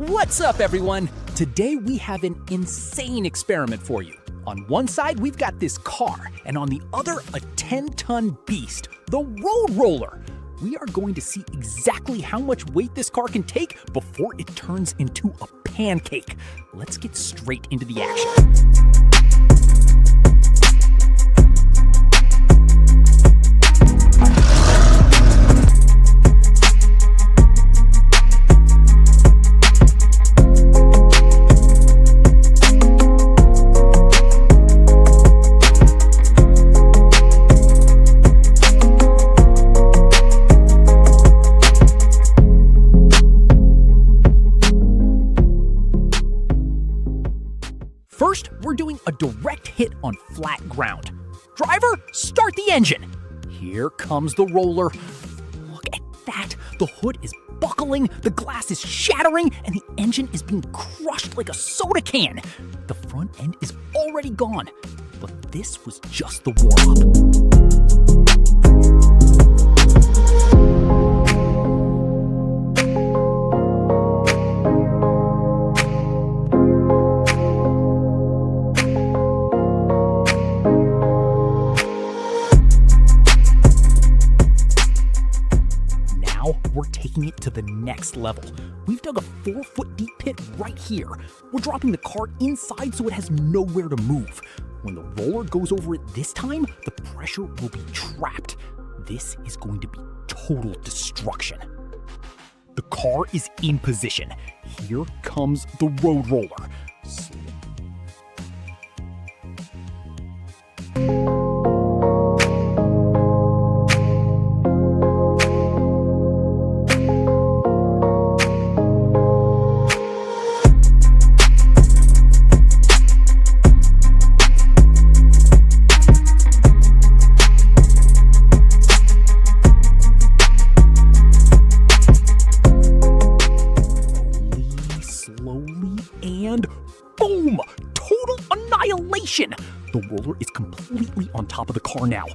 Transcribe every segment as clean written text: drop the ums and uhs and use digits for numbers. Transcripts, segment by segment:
What's up, everyone? Today we have an insane experiment for you. On one side, we've got this car, and on the other, a 10-ton beast, the road roller. We are going to see exactly how much weight this car can take before it turns into a pancake. Let's get straight into the action. First, we're doing a direct hit on flat ground. Driver, start the engine. Here comes the roller. Look at that. The hood is buckling, the glass is shattering, and the engine is being crushed like a soda can. The front end is already gone, but this was just the warm-up. We're taking it to the next level. We've dug a 4-foot deep pit right here. We're dropping the car inside so it has nowhere to move. When the roller goes over it this time, the pressure will be trapped. This is going to be total destruction. The car is in position. Here comes the road roller. And boom! Total annihilation! The roller is completely on top of the car now.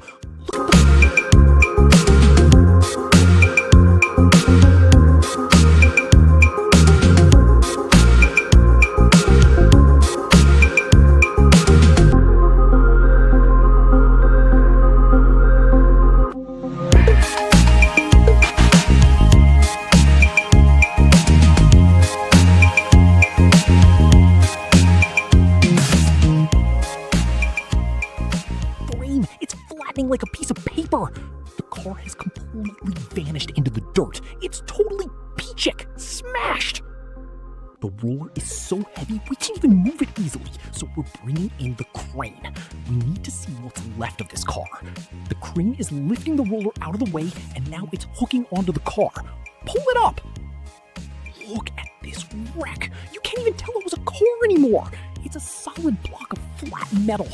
Look like a piece of paper. The car has completely vanished into the dirt. It's totally peachik, smashed. The roller is so heavy we can't even move it easily, so we're bringing in the crane. We need to see what's left of this car. The crane is lifting the roller out of the way, and now it's hooking onto the car. Pull it up. Look at this wreck. You can't even tell it was a car anymore. It's a solid block of flat metal.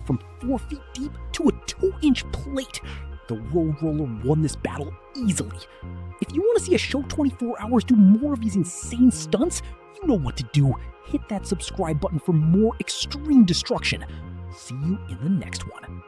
From 4 feet deep to a 2-inch plate. The road roller won this battle easily. If you want to see Ashok 24 Hours do more of these insane stunts, you know what to do. Hit that subscribe button for more extreme destruction. See you in the next one.